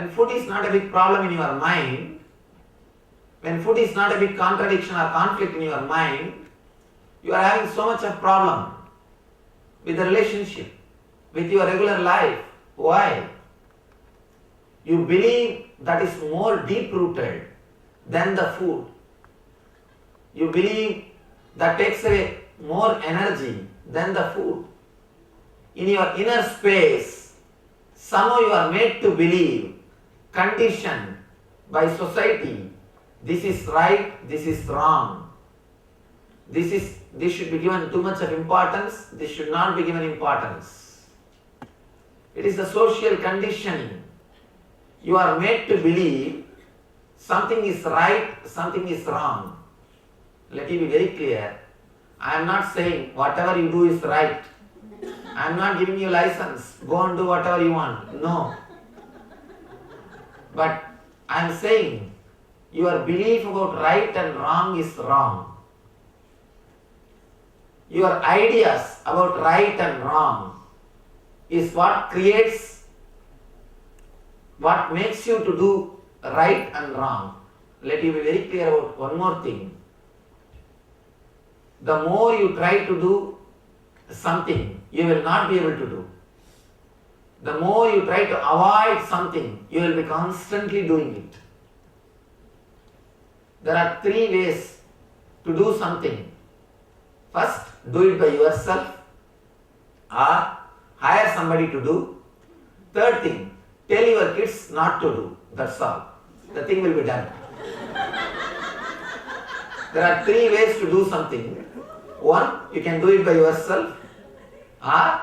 When food is not a big problem in your mind, when food is not a big contradiction or conflict in your mind, you are having so much of problem with the relationship, with your regular life. Why? You believe that is more deep-rooted than the food. You believe that takes away more energy than the food. In your inner space, somehow you are made to believe, conditioned by society, this is right, this is wrong. This should be given too much of importance, this should not be given importance. It is the social conditioning. You are made to believe something is right, something is wrong. Let me be very clear. I am not saying whatever you do is right. I am not giving you license. Go and do whatever you want. No. But I am saying your belief about right and wrong is wrong. Your ideas about right and wrong is what creates, what makes you to do right and wrong. Let me be very clear about one more thing. The more you try to do something, you will not be able to do. The more you try to avoid something, you will be constantly doing it. There are three ways to do something. First, do it by yourself or hire somebody to do. Third thing, tell your kids not to do. That's all. The thing will be done. There are three ways to do something. One, you can do it by yourself, or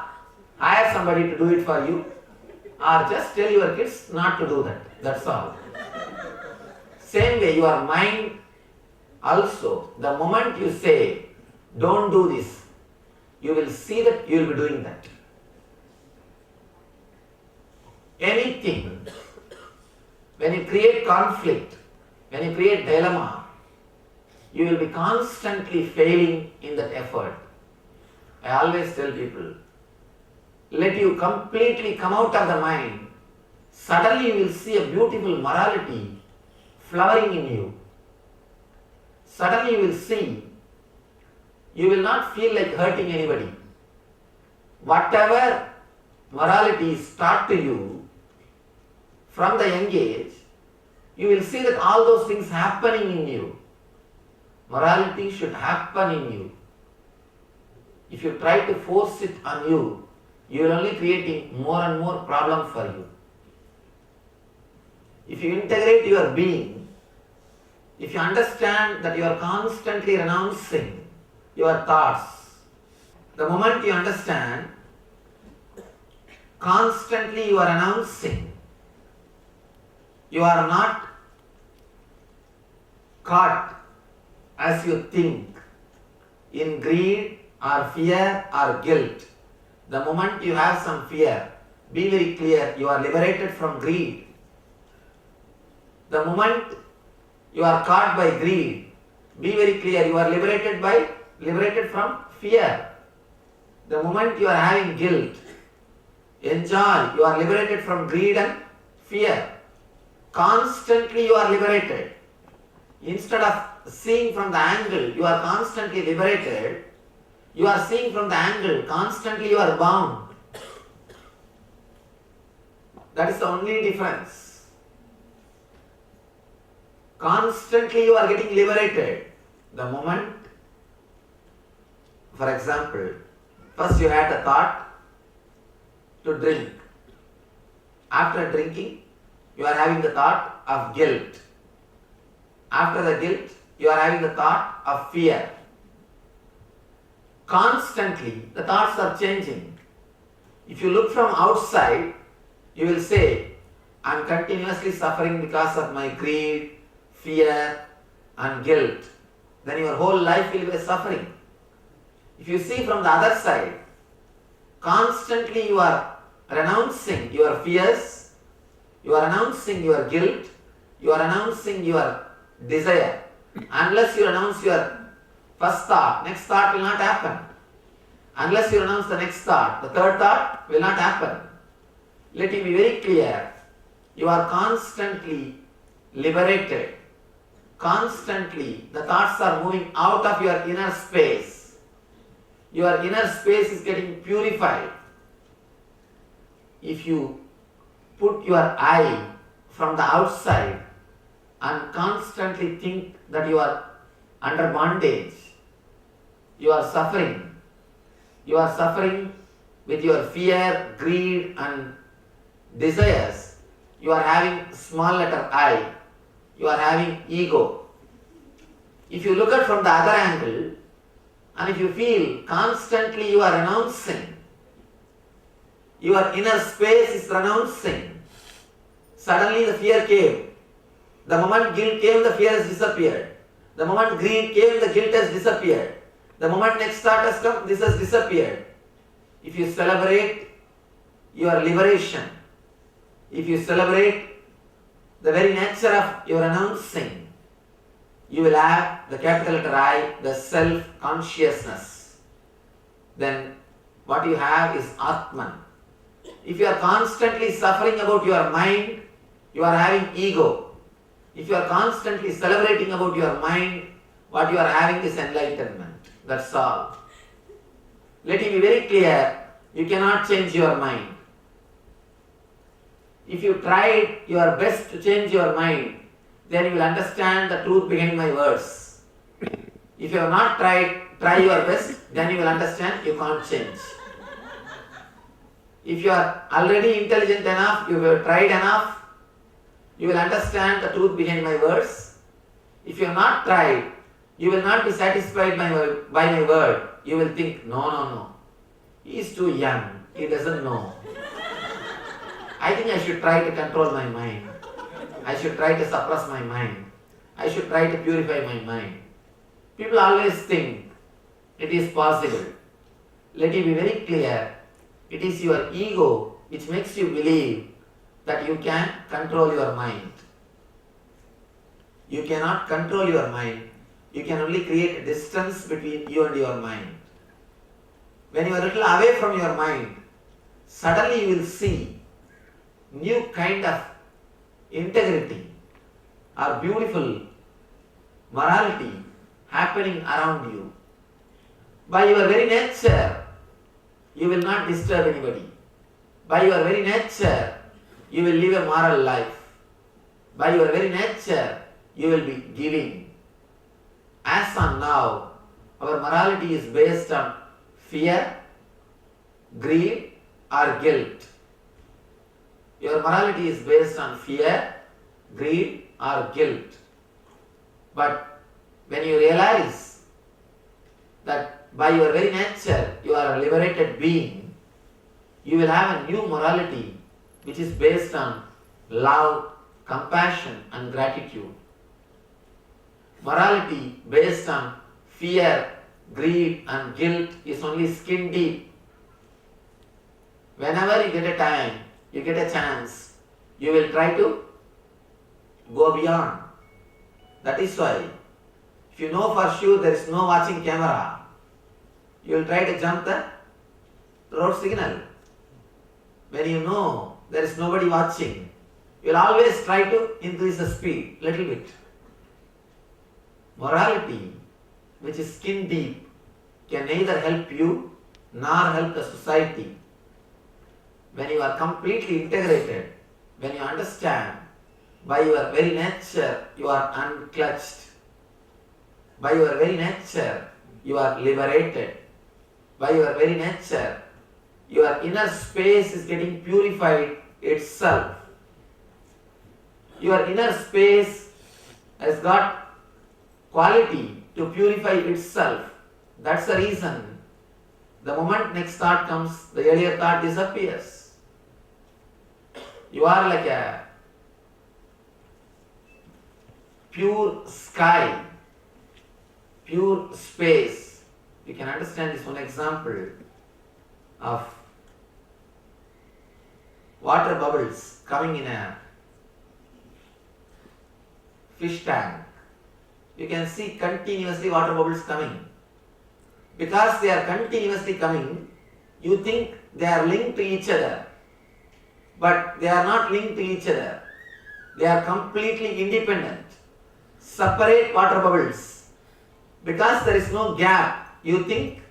hire somebody to do it for you, or just tell your kids not to do that. That's all. Same way, your mind also, the moment you say, don't do this, you will see that you will be doing that. Anything, when you create conflict, when you create dilemma, you will be constantly failing in that effort. I always tell people, let you completely come out of the mind, suddenly you will see a beautiful morality flowering in you. Suddenly you will see, you will not feel like hurting anybody. Whatever morality is taught to you from the young age, you will see that all those things happening in you. Morality should happen in you. If you try to force it on you, you will only creating more and more problem for you. If you integrate your being, if you understand that you are constantly renouncing your thoughts, the moment you understand, constantly you are renouncing, you are not caught as you think in greed or fear or guilt. The moment you have some fear, be very clear, you are liberated from greed. The moment you are caught by greed, be very clear, you are liberated from fear. The moment you are having guilt, enjoy, you are liberated from greed and fear. Constantly you are liberated. Instead of seeing from the angle, you are constantly liberated. You are seeing from the angle, constantly you are bound. That is the only difference. Constantly you are getting liberated. The moment, for example, first you had a thought to drink. After drinking, you are having the thought of guilt. After the guilt, you are having the thought of fear. Constantly, the thoughts are changing. If you look from outside, you will say, I am continuously suffering because of my greed, fear and guilt. Then your whole life will be suffering. If you see from the other side, constantly you are renouncing your fears, you are renouncing your guilt, you are renouncing your desire. Unless you renounce your first thought, next thought will not happen. Unless you renounce the next thought, the third thought will not happen. Let it be very clear. You are constantly liberated. Constantly, the thoughts are moving out of your inner space. Your inner space is getting purified. If you put your eye from the outside and constantly think that you are under bondage, you are suffering. You are suffering with your fear, greed and desires. You are having small letter I. You are having ego. If you look at from the other angle, and if you feel constantly you are renouncing, your inner space is renouncing. Suddenly the fear came. The moment guilt came, the fear has disappeared. The moment greed came, the guilt has disappeared. The moment next thought has come, this has disappeared. If you celebrate your liberation, if you celebrate the very nature of your renouncing, you will have the capital letter I, the self-consciousness. Then what you have is Atman. If you are constantly suffering about your mind, you are having ego. If you are constantly celebrating about your mind, what you are having is enlightenment. That's all. Let it be very clear, you cannot change your mind. If you tried your best to change your mind, then you will understand the truth behind my words. If you have not tried, try your best, then you will understand you can't change. If you are already intelligent enough, you have tried enough, you will understand the truth behind my words. If you have not tried, you will not be satisfied by my word. You will think, no. He is too young, he doesn't know. I think I should try to control my mind. I should try to suppress my mind. I should try to purify my mind. People always think it is possible. Let it be very clear. It is your ego which makes you believe that you can control your mind. You cannot control your mind. You can only create a distance between you and your mind. When you are a little away from your mind, suddenly you will see new kind of integrity or beautiful morality happening around you. By your very nature, you will not disturb anybody. By your very nature, you will live a moral life. By your very nature, you will be giving. As on now, our morality is based on fear, greed or guilt. Your morality is based on fear, greed or guilt. But when you realize that by your very nature you are a liberated being, you will have a new morality which is based on love, compassion and gratitude. Morality based on fear, greed and guilt is only skin deep. Whenever you get a time, you get a chance, you will try to go beyond. That is why, if you know for sure there is no watching camera, you will try to jump the road signal. When you know there is nobody watching, you will always try to increase the speed little bit. Morality, which is skin deep, can neither help you nor help the society. When you are completely integrated, when you understand by your very nature you are unclutched, by your very nature you are liberated, by your very nature your inner space is getting purified itself. Your inner space has got quality to purify itself. That's the reason the moment next thought comes, the earlier thought disappears. You are like a pure sky, pure space. You can understand this one example of water bubbles coming in a fish tank. You can see continuously water bubbles coming. Because they are continuously coming, you think they are linked to each other. But they are not linked to each other. They are completely independent. Separate water bubbles. Because there is no gap, you think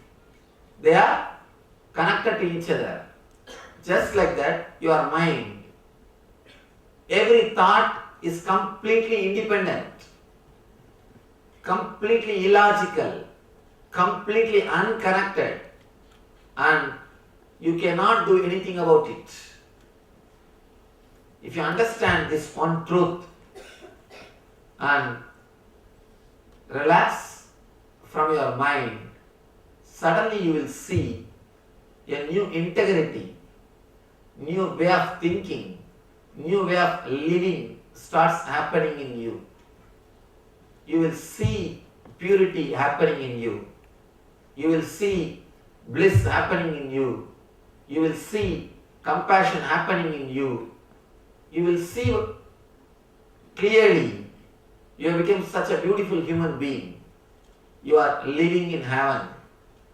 they are connected to each other. Just like that, your mind, every thought is completely independent, completely illogical, completely unconnected, and you cannot do anything about it. If you understand this one truth and relax from your mind, suddenly you will see a new integrity, new way of thinking, new way of living starts happening in you. You will see purity happening in you. You will see bliss happening in you. You will see compassion happening in you. You will see clearly you have become such a beautiful human being. You are living in heaven.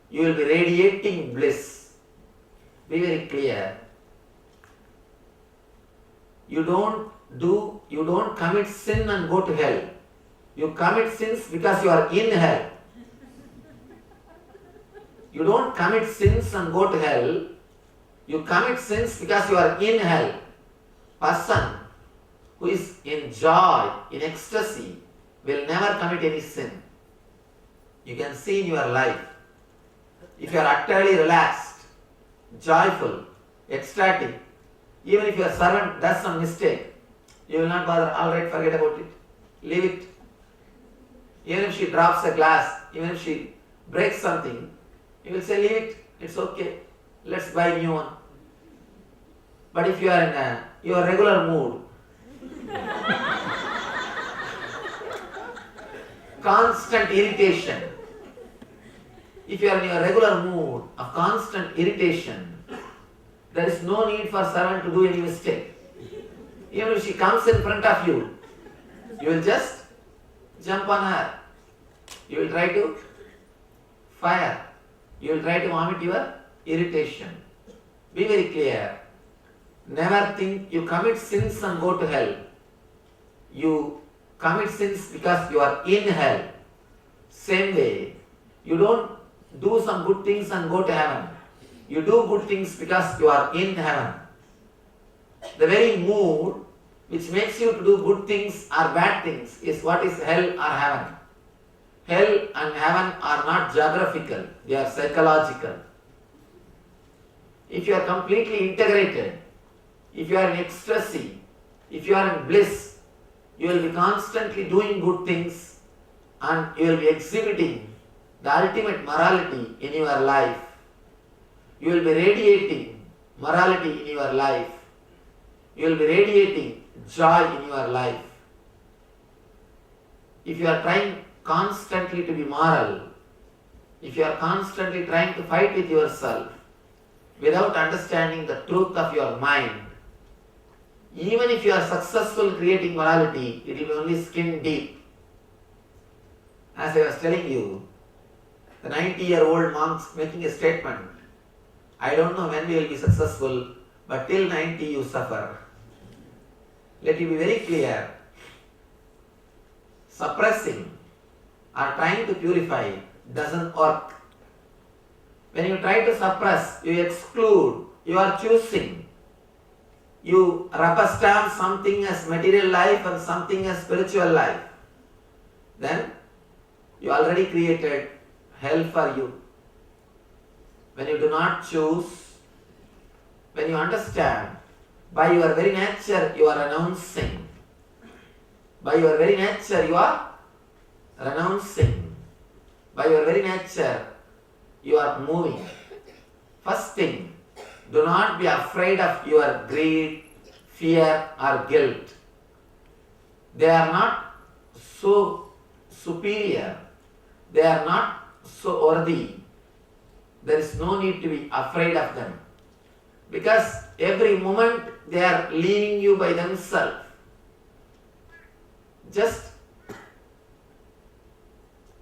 You will be radiating bliss. Be very clear. You don't commit sin and go to hell. You commit sins because you are in hell. You don't commit sins and go to hell. You commit sins because you are in hell. Person who is in joy, in ecstasy, will never commit any sin. You can see in your life. If you are utterly relaxed, joyful, ecstatic, even if your servant does some mistake, you will not bother. All right, forget about it. Leave it. Even if she drops a glass, even if she breaks something, you will say, leave it. It's okay. Let's buy a new one. But if you are in your regular mood, constant irritation, if you are in your regular mood of constant irritation, there is no need for servant to do any mistake. Even if she comes in front of you, you will just jump on her. You will try to fire. You will try to vomit your irritation. Be very clear. Never think you commit sins and go to hell. You commit sins because you are in hell. Same way, you don't do some good things and go to heaven. You do good things because you are in heaven. The very mood which makes you to do good things or bad things is what is hell or heaven. Hell and heaven are not geographical, they are psychological. If you are completely integrated, if you are in ecstasy, if you are in bliss, you will be constantly doing good things and you will be exhibiting the ultimate morality in your life. You will be radiating morality in your life. You will be radiating joy in your life. If you are trying constantly to be moral, if you are constantly trying to fight with yourself without understanding the truth of your mind, even if you are successful creating morality, it will be only skin deep. As I was telling you, the 90-year-old monks making a statement, I don't know when we will be successful, but till 90 you suffer. Let it be very clear. Suppressing or trying to purify doesn't work. When you try to suppress, you exclude, you are choosing. You rubber stamp something as material life and something as spiritual life. Then you already created hell for you. When you do not choose, when you understand, by your very nature you are renouncing. By your very nature you are renouncing. By your very nature you are moving. First thing, do not be afraid of your greed, fear or guilt. They are not so superior. They are not so worthy. There is no need to be afraid of them. Because every moment they are leaving you by themselves. Just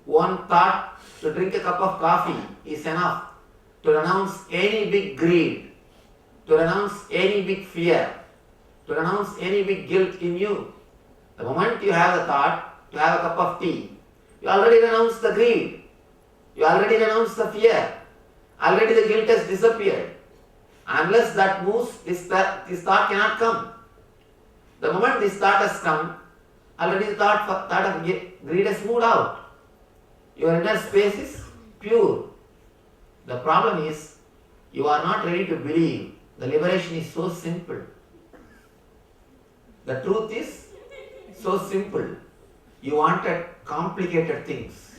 one thought to drink a cup of coffee is enough to renounce any big greed, to renounce any big fear, to renounce any big guilt in you. The moment you have the thought, you have a cup of tea, you already renounced the greed, you already renounced the fear, already the guilt has disappeared. Unless that moves, this thought cannot come. The moment this thought has come, already the thought of greed has moved out. Your inner space is pure. The problem is, you are not ready to believe. The liberation is so simple. The truth is so simple. You wanted complicated things.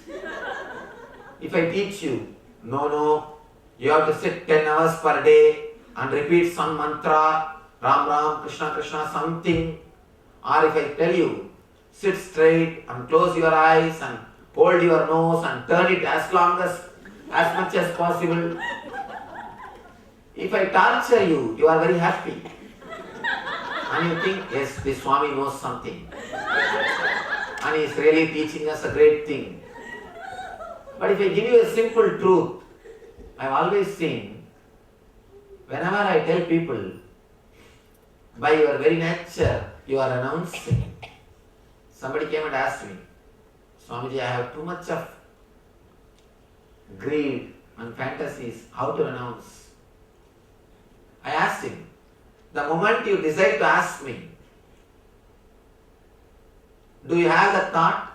If I teach you, no, you have to sit 10 hours per day and repeat some mantra, Ram Ram, Krishna Krishna, something. Or if I tell you, sit straight and close your eyes and hold your nose and turn it as much as possible. If I torture you, you are very happy. And you think, yes, this Swami knows something. And he is really teaching us a great thing. But if I give you a simple truth, I have always seen, whenever I tell people, by your very nature, you are renouncing. Somebody came and asked me, Swamiji, I have too much of greed and fantasies, how to renounce? I asked him, the moment you decide to ask me, do you have that thought?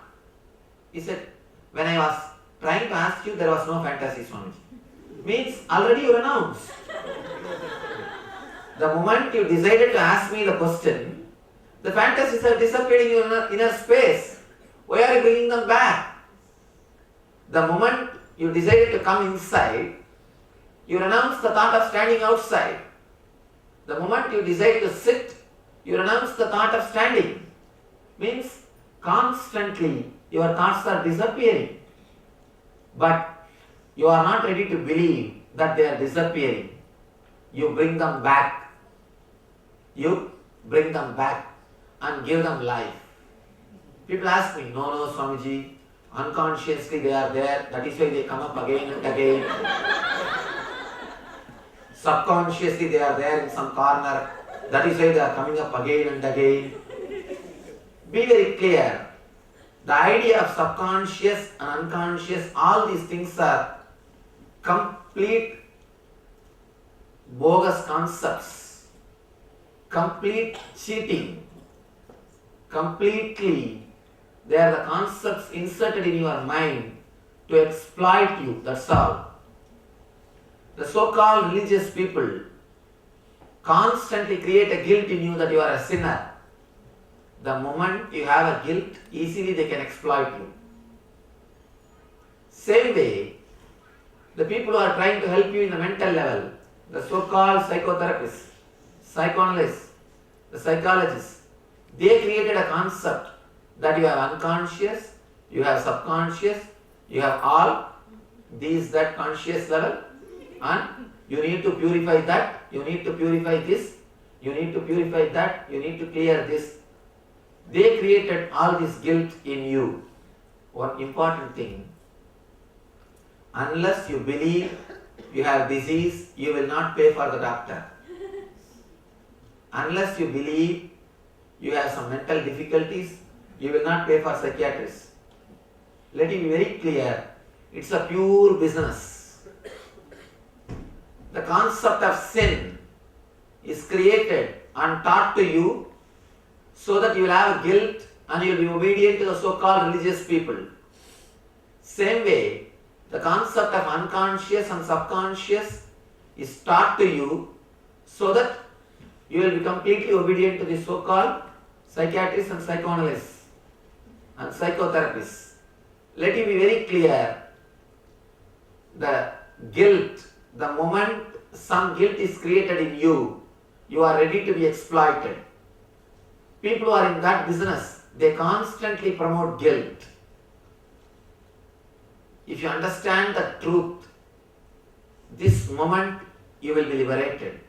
He said, when I was trying to ask you, there was no fantasy, Swamiji. Means already you renounced. The moment you decided to ask me the question, the fantasies are disappearing in your inner space. Why are you bringing them back? The moment you decided to come inside, you renounce the thought of standing outside. The moment you decide to sit, you renounce the thought of standing. Means constantly your thoughts are disappearing. But you are not ready to believe that they are disappearing. You bring them back. You bring them back and give them life. People ask me, no, Swamiji, unconsciously they are there, that is why they come up again and again. Subconsciously they are there in some corner, that is why they are coming up again and again. Be very clear. The idea of subconscious and unconscious, all these things are complete bogus concepts, complete cheating, completely they are the concepts inserted in your mind to exploit you, that's all. The so-called religious people constantly create a guilt in you that you are a sinner. The moment you have a guilt, easily they can exploit you. Same way, the people who are trying to help you in the mental level, the so-called psychotherapists, psychoanalysts, the psychologists, they created a concept that you have unconscious, you have subconscious, you have all these, that conscious level, and you need to purify that, you need to purify this, you need to purify that, you need to clear this. They created all this guilt in you. One important thing, unless you believe you have disease, you will not pay for the doctor. Unless you believe you have some mental difficulties, you will not pay for psychiatrists. Let it be very clear, it's a pure business. The concept of sin is created and taught to you so that you will have guilt and you will be obedient to the so-called religious people. Same way, the concept of unconscious and subconscious is taught to you so that you will be completely obedient to the so-called psychiatrists and psychoanalysts and psychotherapists. Let it be very clear, the guilt, the moment some guilt is created in you, you are ready to be exploited. People who are in that business, they constantly promote guilt. If you understand the truth, this moment you will be liberated.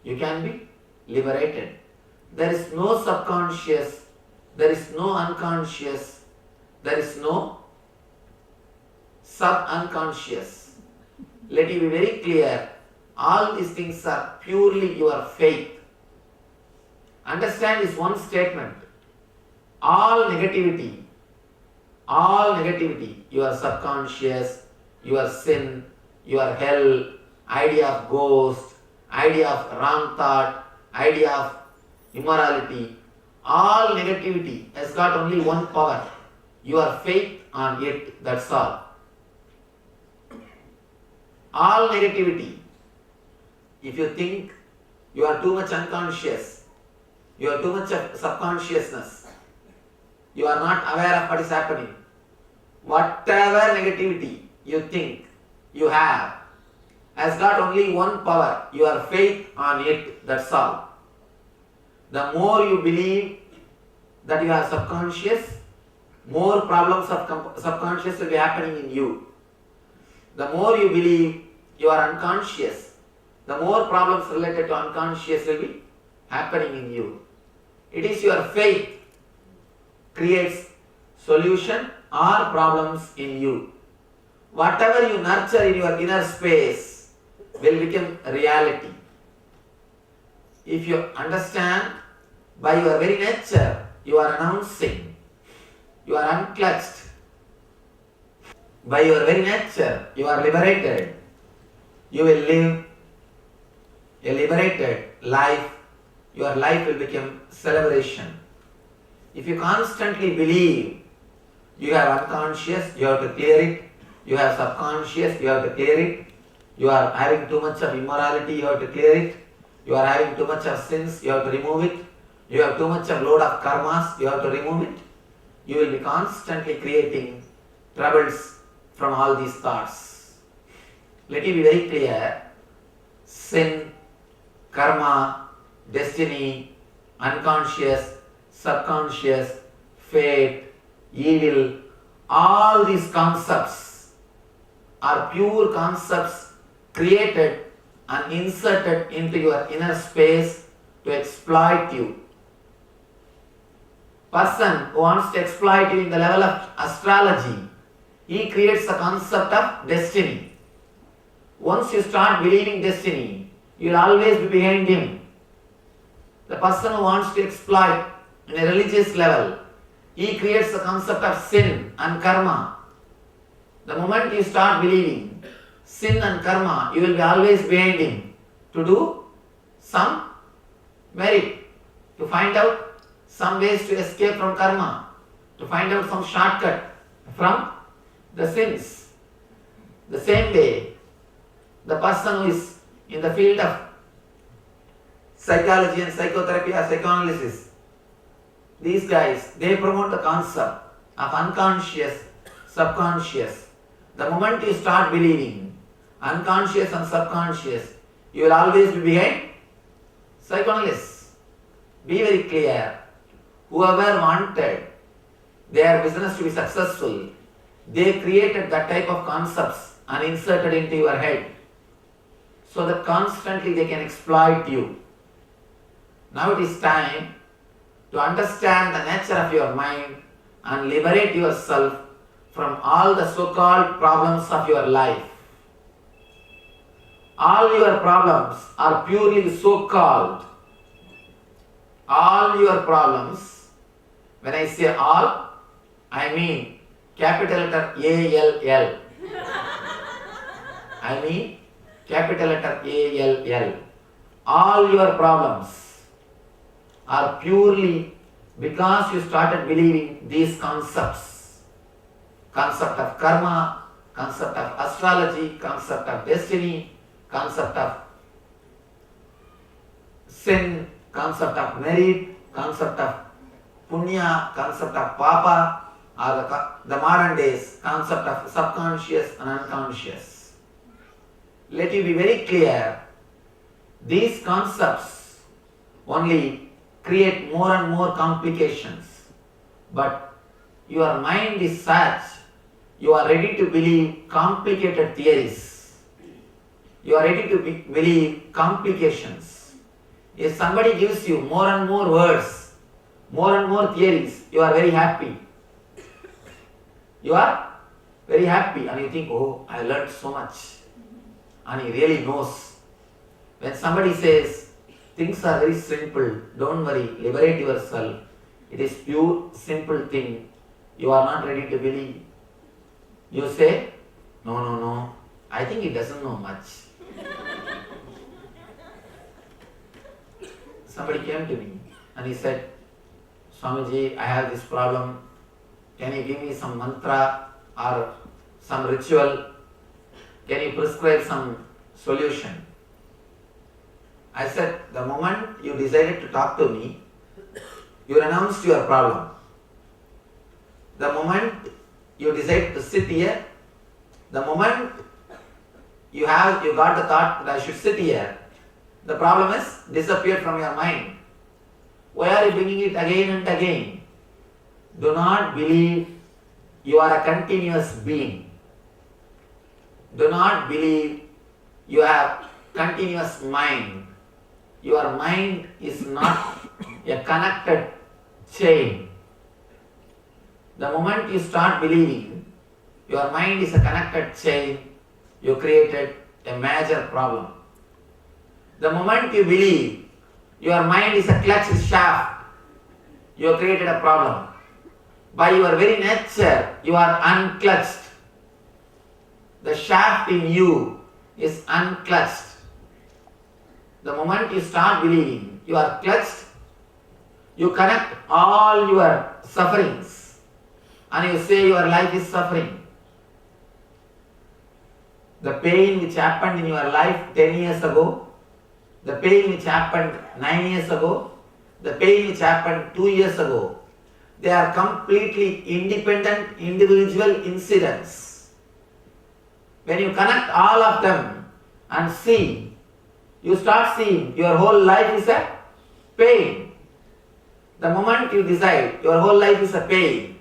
You can be liberated. There is no subconscious, there is no unconscious, there is no sub-unconscious. Let it be very clear, all these things are purely your faith. Understand this one statement. all negativity, your subconscious, your sin, your hell, idea of ghost, idea of wrong thought, idea of immorality, all negativity has got only one power, your faith on it, that's all. All negativity, if you think you are too much unconscious, you are too much of subconsciousness, you are not aware of what is happening, whatever negativity you think you have has got only one power, your faith on it, that's all. The more you believe that you are subconscious, more problems of subconscious will be happening in you. The more you believe you are unconscious, the more problems related to unconscious will be happening in you. It is your faith creates solution or problems in you. Whatever you nurture in your inner space will become reality. If you understand, by your very nature, you are announcing, you are unclutched. By your very nature, you are liberated. You will live a liberated life. Your life will become celebration. If you constantly believe you have unconscious, you have to clear it. You have subconscious, you have to clear it. You are having too much of immorality, you have to clear it. You are having too much of sins, you have to remove it. You have too much of load of karmas, you have to remove it. You will be constantly creating troubles from all these thoughts. Let me be very clear. Sin, karma, destiny, unconscious, subconscious, fate, evil, all these concepts are pure concepts created and inserted into your inner space to exploit you. Person who wants to exploit you in the level of astrology, he creates the concept of destiny. Once you start believing destiny, you will always be behind him. The person who wants to exploit in a religious level, he creates the concept of sin and karma. The moment you start believing sin and karma, you will be always behind him to do some merit, to find out some ways to escape from karma, to find out some shortcut from the sins. The same way, the person who is in the field of psychology and psychotherapy or psychoanalysis, these guys, they promote the concept of unconscious, subconscious. The moment you start believing unconscious and subconscious, you will always be behind psychoanalysts. Be very clear. Whoever wanted their business to be successful, they created that type of concepts and inserted into your head so that constantly they can exploit you. Now it is time to understand the nature of your mind and liberate yourself from all the so-called problems of your life. All your problems are purely so-called. All your problems, when I say all, I mean capital letter A-L-L. I mean capital letter A-L-L. All your problems are purely because you started believing these concepts. Concept of karma, concept of astrology, concept of destiny, concept of sin, concept of merit, concept of punya, concept of papa, or the modern days concept of subconscious and unconscious. Let you be very clear, these concepts only create more and more complications. But your mind is such, you are ready to believe complicated theories. You are ready to believe complications. If somebody gives you more and more words, more and more theories, you are very happy. You are very happy and you think, oh, I learned so much. And he really knows. When somebody says, things are very simple, don't worry, liberate yourself, It is pure, simple thing. You are not ready to believe. You say, no, I think he doesn't know much. Somebody came to me and he said, Swamiji, I have this problem. Can you give me some mantra or some ritual? Can you prescribe some solution? I said, the moment you decided to talk to me, you announced your problem. The moment you decided to sit here, the moment you got the thought that I should sit here, the problem is disappeared from your mind. Why are you bringing it again and again? Do not believe you are a continuous being. Do not believe you have continuous mind. Your mind is not a connected chain. The moment you start believing your mind is a connected chain, you created a major problem. The moment you believe your mind is a clutched shaft, you have created a problem. By your very nature, you are unclutched. The shaft in you is unclutched. The moment you start believing you are clutched, you connect all your sufferings and you say your life is suffering. The pain which happened in your life 10 years ago, the pain which happened 9 years ago, the pain which happened 2 years ago, they are completely independent individual incidents. When you connect all of them and see, you start seeing your whole life is a pain. The moment you decide your whole life is a pain,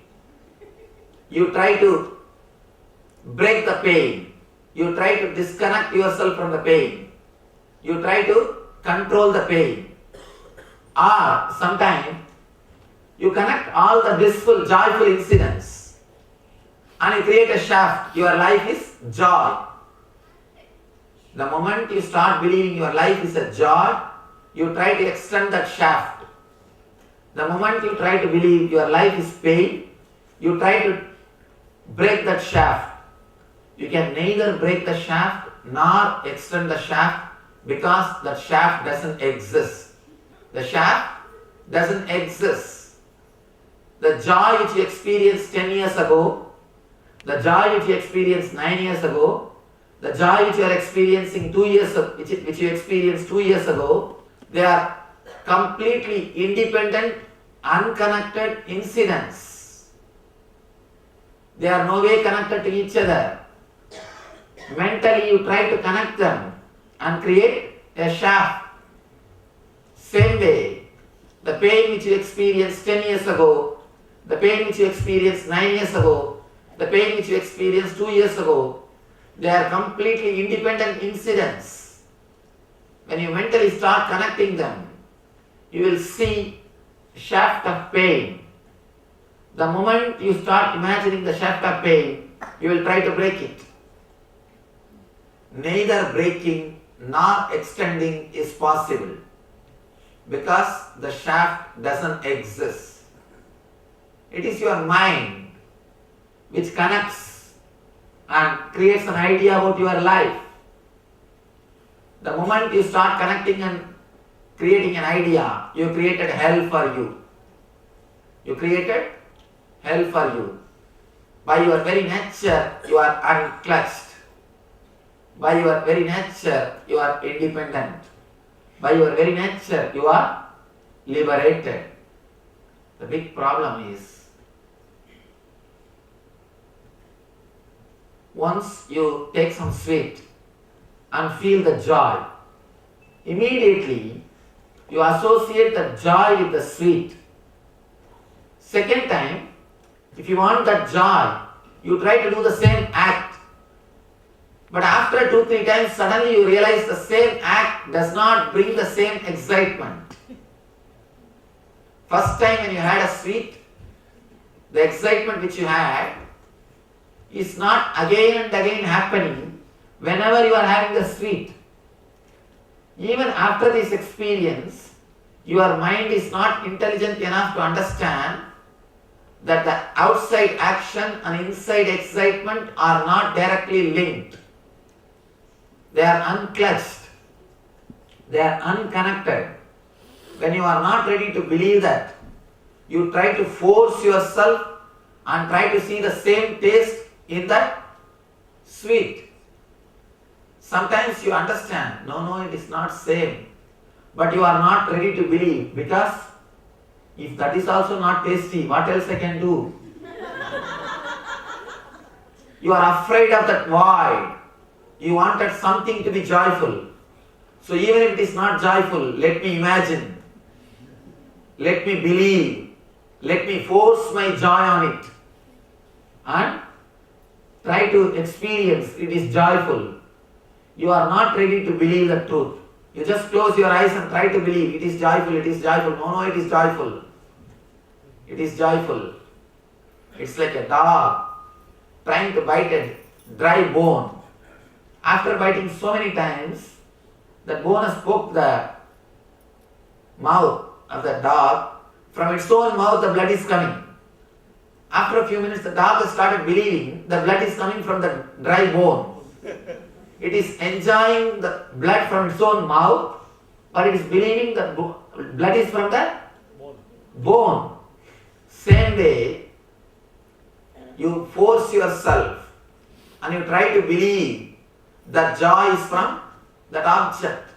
you try to break the pain. You try to disconnect yourself from the pain. You try to control the pain. Or sometimes you connect all the blissful, joyful incidents and you create a shaft. Your life is joy. The moment you start believing your life is a joy, you try to extend that shaft. The moment you try to believe your life is pain, you try to break that shaft. You can neither break the shaft nor extend the shaft because that shaft doesn't exist. The shaft doesn't exist. The joy which you experienced 10 years ago, the joy which you experienced 9 years ago, the joy which you are experiencing 2 years ago, which you experienced 2 years ago, they are completely independent, unconnected incidents. They are no way connected to each other. Mentally you try to connect them and create a shaft. Same way, the pain which you experienced 10 years ago, the pain which you experienced 9 years ago, the pain which you experienced 2 years ago, they are completely independent incidents. When you mentally start connecting them, you will see shaft of pain. The moment you start imagining the shaft of pain, you will try to break it. Neither breaking nor extending is possible because the shaft doesn't exist. It is your mind which connects and creates an idea about your life. The moment you start connecting and creating an idea, you created hell for you. You created hell for you. By your very nature, you are unclutched. By your very nature, you are independent. By your very nature, you are liberated. The big problem is, once you take some sweet and feel the joy, immediately you associate the joy with the sweet. Second time, if you want that joy, you try to do the same act. But after 2-3 times, suddenly you realize the same act does not bring the same excitement. First time when you had a sweet, the excitement which you had is not again and again happening whenever you are having the sweet. Even after this experience, Your mind is not intelligent enough to understand that the outside action and inside excitement are not directly linked. They are unclutched. They are unconnected. When you are not ready to believe that, you try to force yourself and try to see the same taste in that sweet. Sometimes you understand, no, it is not same. But you are not ready to believe, because if that is also not tasty, what else I can do? You are afraid of that void. You wanted something to be joyful. So even if it is not joyful, let me imagine. Let me believe. Let me force my joy on it. And try to experience it is joyful. You are not ready to believe the truth. You just close your eyes and try to believe it is joyful, it is joyful. No, it is joyful. It is joyful. It's like a dog trying to bite a dry bone. After biting so many times, the bone has poked the mouth of the dog. From its own mouth, the blood is coming. After a few minutes, the dog has started believing the blood is coming from the dry bone. It is enjoying the blood from its own mouth, but it is believing that blood is from the bone. Same way, you force yourself and you try to believe that joy is from that object,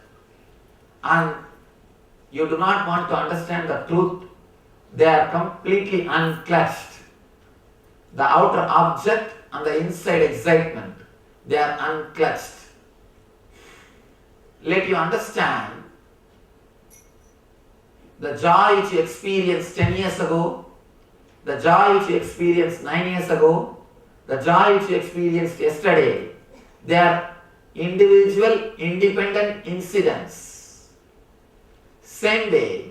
and you do not want to understand the truth. They are completely unclutched. The outer object and the inside excitement, they are unclutched. Let you understand the joy which you experienced 10 years ago, the joy which you experienced 9 years ago, the joy which you experienced yesterday, they are individual, independent incidents. Same day,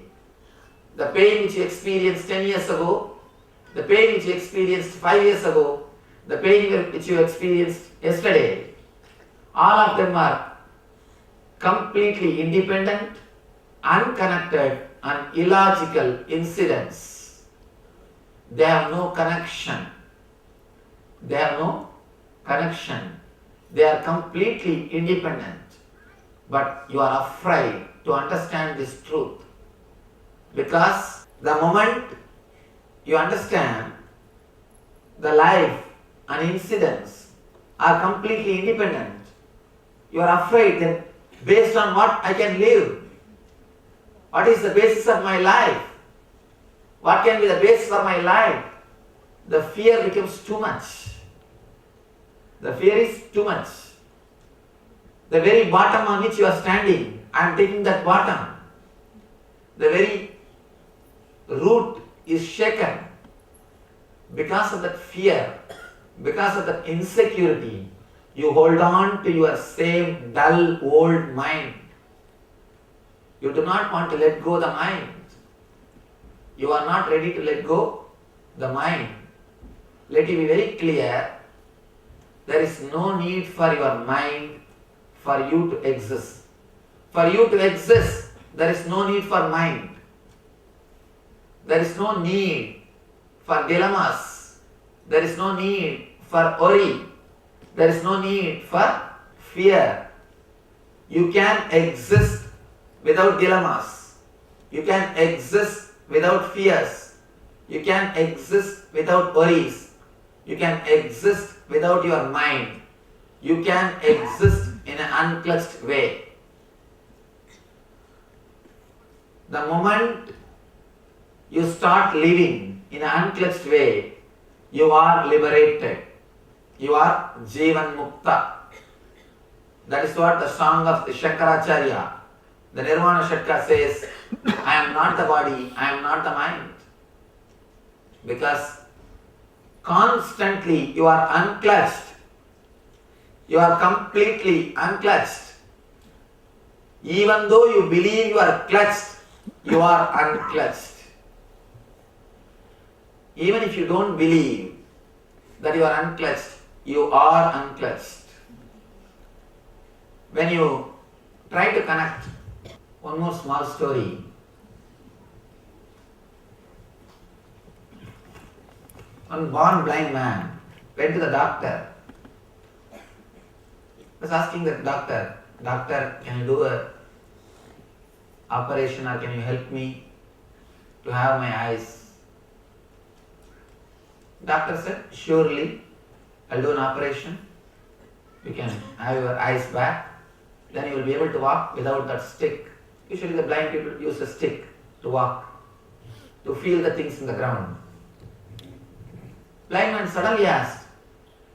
the pain which you experienced 10 years ago, the pain which you experienced 5 years ago, the pain which you experienced yesterday, all of them are completely independent, unconnected and illogical incidents. They have no connection. They have no connection. They are completely independent. But you are afraid to understand this truth, because the moment you understand the life and incidents are completely independent, you are afraid that based on what I can live, what is the basis of my life, what can be the basis for my life, the fear becomes too much. The fear is too much. The very bottom on which you are standing, I am taking that bottom. The very root is shaken because of that fear, because of that insecurity. You hold on to your same dull old mind. You do not want to let go the mind. You are not ready to let go the mind. Let it be very clear, there is no need for your mind for you to exist. For you to exist, there is no need for mind. There is no need for dilemmas. There is no need for worry. There is no need for fear. You can exist without dilemmas. You can exist without fears. You can exist without worries. You can exist without your mind. You can exist in an unclutched way. The moment you start living in an unclutched way, you are liberated. You are Jivan Mukta. That is what the song of the Shankaracharya, the Nirvana Shatka says, I am not the body, I am not the mind. Because constantly you are unclutched. You are completely unclutched. Even though you believe you are clutched, you are unclutched. Even if you don't believe that you are unclutched, you are unclutched. When you try to connect, one more small story. One born blind man went to the doctor. Was asking the doctor, "Doctor, can you do a operation or can you help me to have my eyes?" Doctor said, "Surely, I'll do an operation. You can have your eyes back. Then you will be able to walk without that stick." Usually the blind people use a stick to walk, to feel the things in the ground. Blind man suddenly asked,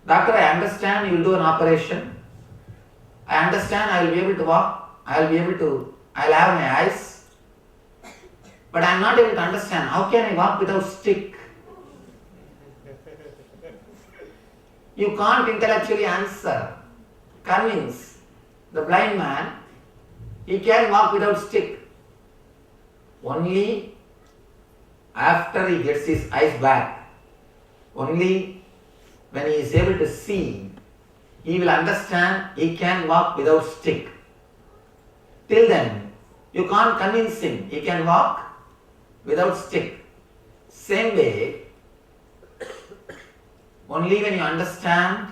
"Doctor, I understand you will do an operation. I understand I will be able to walk. I'll have my eyes. But I am not able to understand. How can I walk without stick?" You can't intellectually answer, convince the blind man he can walk without stick. Only after he gets his eyes back, only when he is able to see, he will understand he can walk without stick. Till then, you can't convince him he can walk without stick. Same way, only when you understand,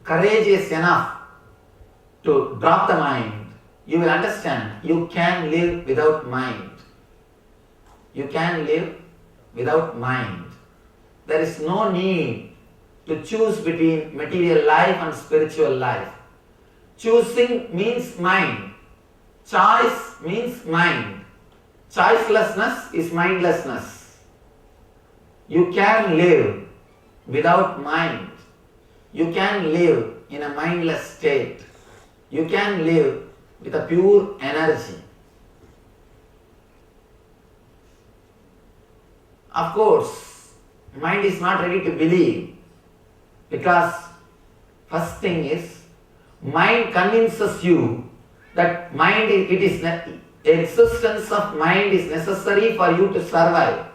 courageous enough to drop the mind, you will understand you can live without mind. You can live without mind. There is no need to choose between material life and spiritual life. Choosing means mind. Choice means mind. Choicelessness is mindlessness. You can live without mind. You can live in a mindless state. You can live with a pure energy. Of course, mind is not ready to believe because first thing is mind convinces you that existence of mind is necessary for you to survive.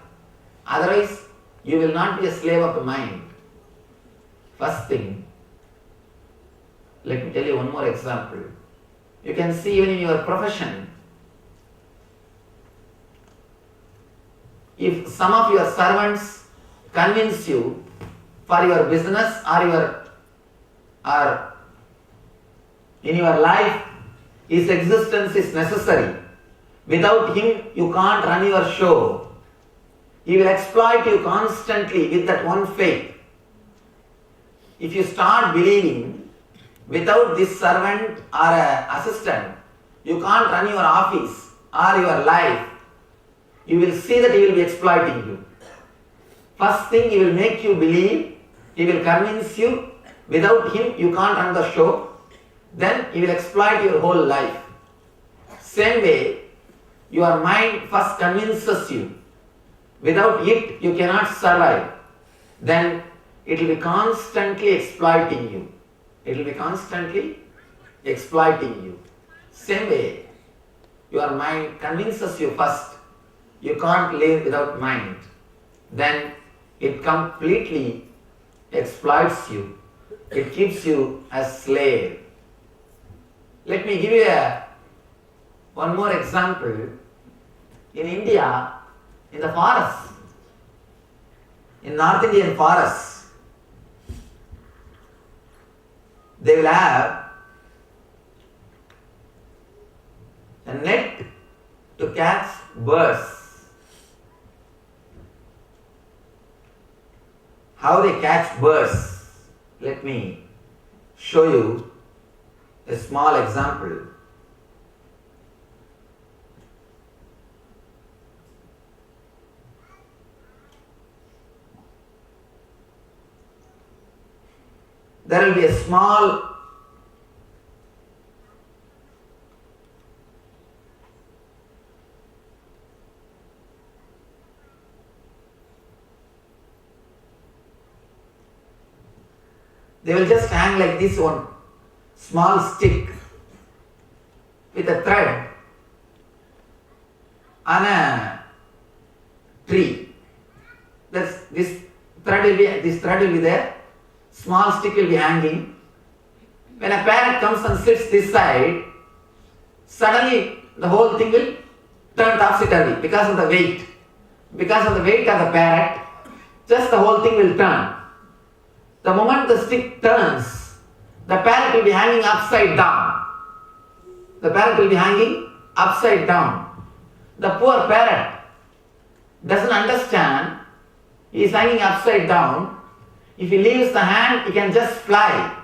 Otherwise, you will not be a slave of the mind. First thing, let me tell you one more example. You can see even in your profession, if some of your servants convince you for your business or in your life, his existence is necessary. Without him, you can't run your show. He will exploit you constantly with that one faith. If you start believing without this servant or assistant, you can't run your office or your life, you will see that he will be exploiting you. First thing, he will make you believe, he will convince you, without him you can't run the show, then he will exploit your whole life. Same way, your mind first convinces you, without it you cannot survive, then it will be constantly exploiting you. It will be constantly exploiting you. Same way, your mind convinces you first, you can't live without mind. Then it completely exploits you. It keeps you a slave. Let me give you one more example. In India, in the forest, in North Indian forests, they will have a net to catch birds. How they catch birds? Let me show you a small example. There will be a small they will just hang like this one small stick with a thread on a tree. This thread will be there. Small stick will be hanging. When a parrot comes and sits this side, suddenly the whole thing will turn topsy-turvy because of the weight. Because of the weight of the parrot, just the whole thing will turn. The moment the stick turns, the parrot will be hanging upside down. The parrot will be hanging upside down. The poor parrot doesn't understand. He is hanging upside down. If he leaves the hand, he can just fly.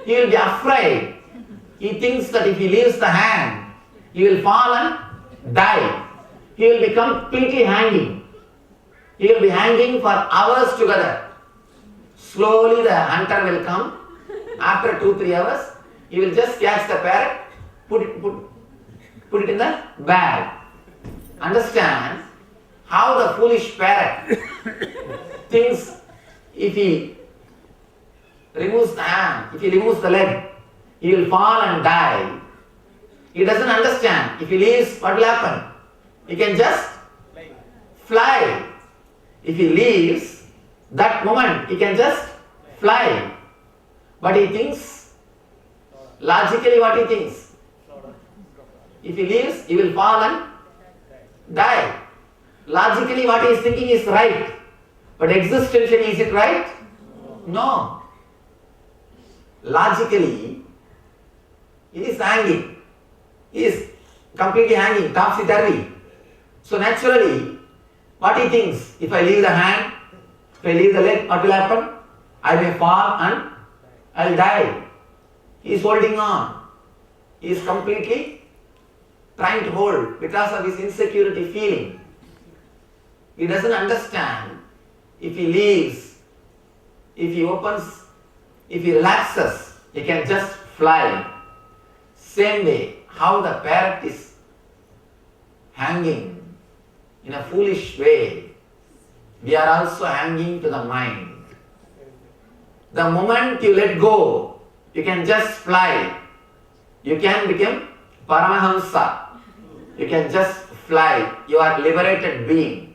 He will be afraid. He thinks that if he leaves the hand, he will fall and die. He will be completely hanging. He will be hanging for hours together. Slowly the hunter will come. After 2-3 hours, he will just catch the parrot, put it in the bag. Understand how the foolish parrot thinks if he removes the hand, if he removes the leg, he will fall and die. He doesn't understand. If he leaves, what will happen? He can just fly. If he leaves, that moment he can just fly. But he thinks, logically what he thinks? If he leaves, he will fall and die. Logically what he is thinking is right. But existentially, is it right? No. Logically, he is hanging. He is completely hanging, topsy-turvy. So naturally, what he thinks? If I leave the hand, if I leave the leg, what will happen? I may fall and I will die. He is holding on. He is completely trying to hold because of his insecurity feeling. He doesn't understand. If he leaves, if he opens, if he relaxes, he can just fly. Same way, how the parrot is hanging in a foolish way, we are also hanging to the mind. The moment you let go, you can just fly. You can become Paramahamsa. You can just fly. You are liberated being.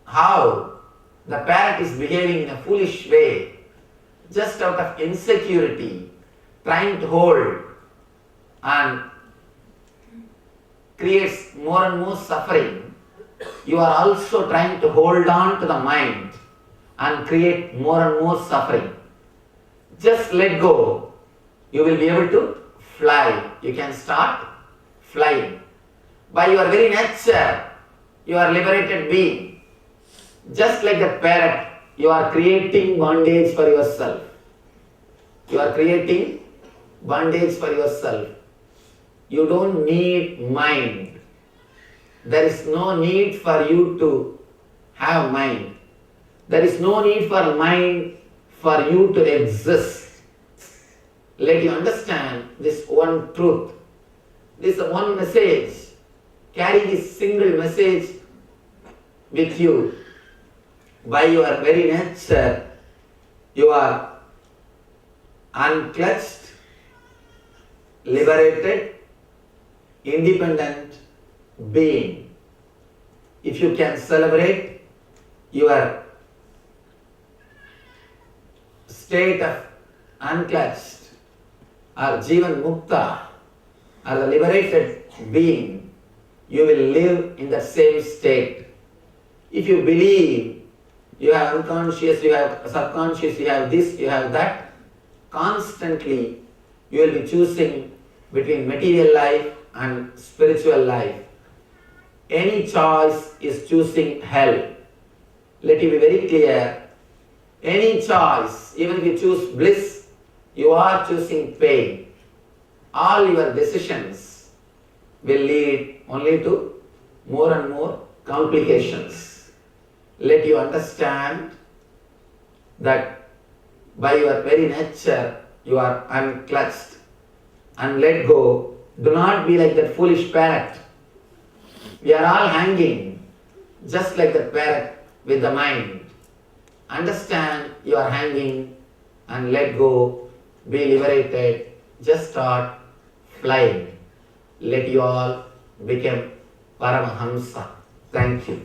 How the parrot is behaving in a foolish way, just out of insecurity, trying to hold and creates more and more suffering. You are also trying to hold on to the mind and create more and more suffering. Just let go. You will be able to fly. You can start flying. By your very nature, you are liberated being. Just like the parrot, you are creating bondage for yourself. You are creating bondage for yourself. You don't need mind. There is no need for you to have mind. There is no need for mind for you to exist. Let you understand this one truth. This one message. Carry this single message with you. By your very nature, you are unclutched, liberated, independent being. If you can celebrate your state of unclutched or Jivan Mukta or the liberated being, you will live in the same state. If you believe you have unconscious, you have subconscious, you have this, you have that, constantly you will be choosing between material life and spiritual life. Any choice is choosing hell. Let it be very clear. Any choice, even if you choose bliss, you are choosing pain. All your decisions will lead only to more and more complications. Let you understand that by your very nature you are unclutched and let go. Do not be like that foolish parrot. We are all hanging just like the parrot with the mind. Understand you are hanging and let go. Be liberated. Just start flying. Let you all become Paramahamsa. Thank you.